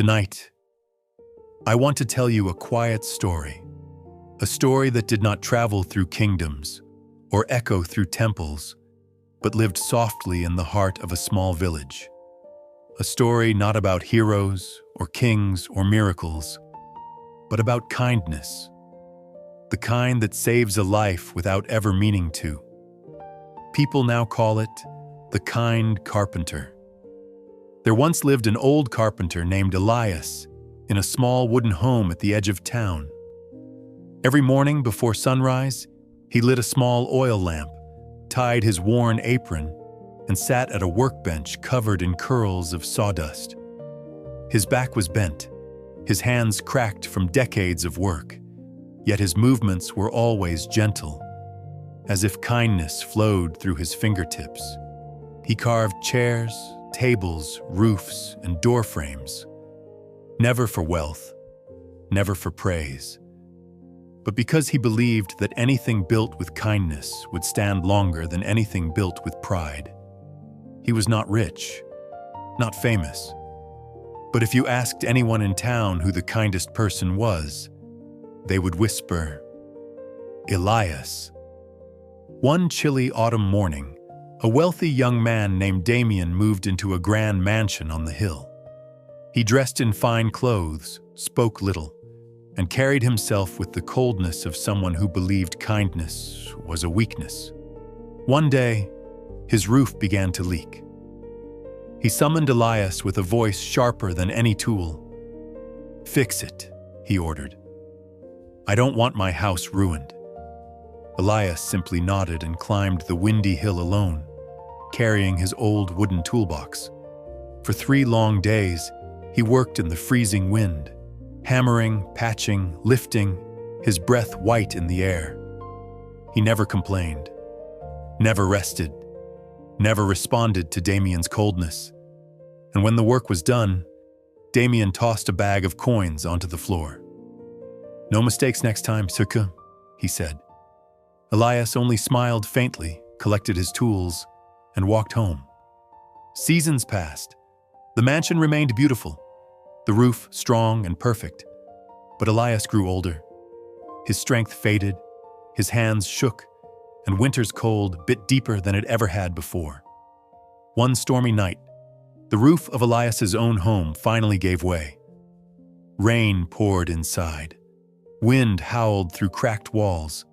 Tonight, I want to tell you a quiet story, a story that did not travel through kingdoms or echo through temples, but lived softly in the heart of a small village. A story not about heroes or kings or miracles, but about kindness, the kind that saves a life without ever meaning to. People now call it the kind carpenter. There once lived an old carpenter named Elias in a small wooden home at the edge of town. Every morning before sunrise, he lit a small oil lamp, tied his worn apron, and sat at a workbench covered in curls of sawdust. His back was bent, his hands cracked from decades of work, yet his movements were always gentle, as if kindness flowed through his fingertips. He carved chairs, tables, roofs, and door frames, never for wealth, never for praise, but because he believed that anything built with kindness would stand longer than anything built with pride. He was not rich, not famous, but if you asked anyone in town who the kindest person was, they would whisper, Elias. One chilly autumn morning, a wealthy young man named Damien moved into a grand mansion on the hill. He dressed in fine clothes, spoke little, and carried himself with the coldness of someone who believed kindness was a weakness. One day, his roof began to leak. He summoned Elias with a voice sharper than any tool. "Fix it," he ordered. "I don't want my house ruined." Elias simply nodded and climbed the windy hill alone, carrying his old wooden toolbox. For 3 long days, he worked in the freezing wind, hammering, patching, lifting, his breath white in the air. He never complained, never rested, never responded to Damien's coldness. And when the work was done, Damien tossed a bag of coins onto the floor. "No mistakes next time, suka," he said. Elias only smiled faintly, collected his tools, and walked home. Seasons passed. The mansion remained beautiful, the roof strong and perfect. But Elias grew older. His strength faded, his hands shook, and winter's cold bit deeper than it ever had before. One stormy night, the roof of Elias's own home finally gave way. Rain poured inside. Wind howled through cracked walls,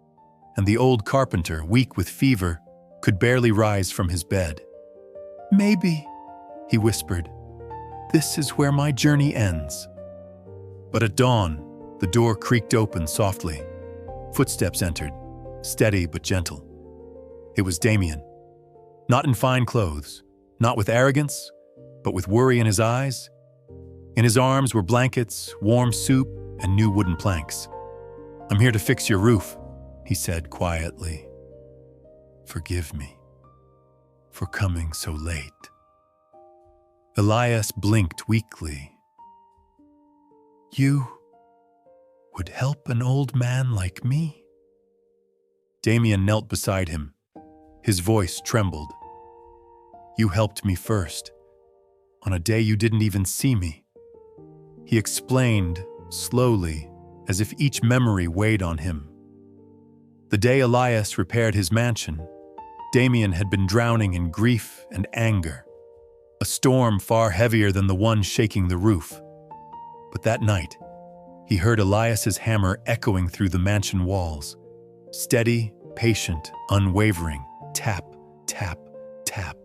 and the old carpenter, weak with fever, could barely rise from his bed. "Maybe," he whispered, "this is where my journey ends." But at dawn, the door creaked open softly. Footsteps entered, steady but gentle. It was Damien. Not in fine clothes, not with arrogance, but with worry in his eyes. In his arms were blankets, warm soup, and new wooden planks. "I'm here to fix your roof," he said quietly. "Forgive me for coming so late." Elias blinked weakly. "You would help an old man like me?" Damien knelt beside him. His voice trembled. "You helped me first, on a day you didn't even see me." He explained, slowly, as if each memory weighed on him. The day Elias repaired his mansion, Damien had been drowning in grief and anger, a storm far heavier than the one shaking the roof. But that night, he heard Elias's hammer echoing through the mansion walls, steady, patient, unwavering, tap, tap, tap,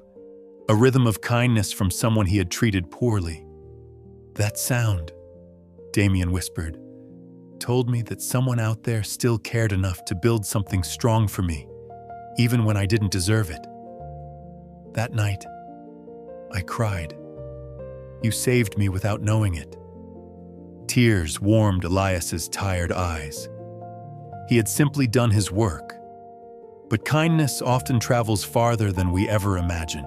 a rhythm of kindness from someone he had treated poorly. "That sound," Damien whispered, "told me that someone out there still cared enough to build something strong for me, even when I didn't deserve it." That night, I cried. You saved me without knowing it. Tears warmed Elias's tired eyes. He had simply done his work. But kindness often travels farther than we ever imagine.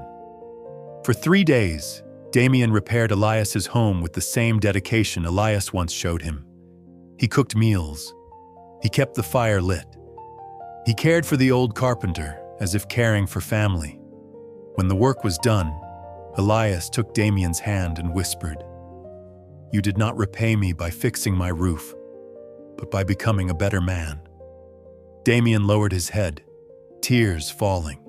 For 3 days, Damien repaired Elias's home with the same dedication Elias once showed him. He cooked meals. He kept the fire lit. He cared for the old carpenter as if caring for family. When the work was done, Elias took Damien's hand and whispered, You did not repay me by fixing my roof, but by becoming a better man. Damien lowered his head, tears falling.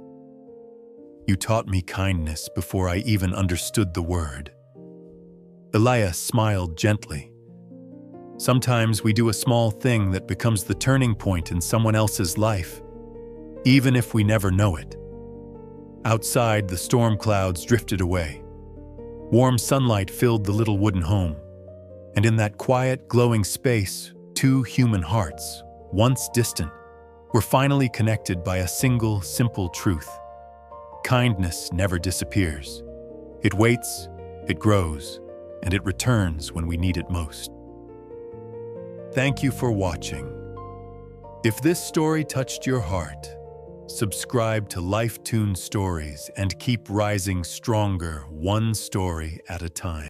You taught me kindness before I even understood the word. Elias smiled gently. Sometimes we do a small thing that becomes the turning point in someone else's life, even if we never know it. Outside, the storm clouds drifted away. Warm sunlight filled the little wooden home, and in that quiet, glowing space, two human hearts, once distant, were finally connected by a single, simple truth. Kindness never disappears. It waits, it grows, and it returns when we need it most. Thank you for watching. If this story touched your heart, subscribe to Life Tune Stories and keep rising stronger, one story at a time.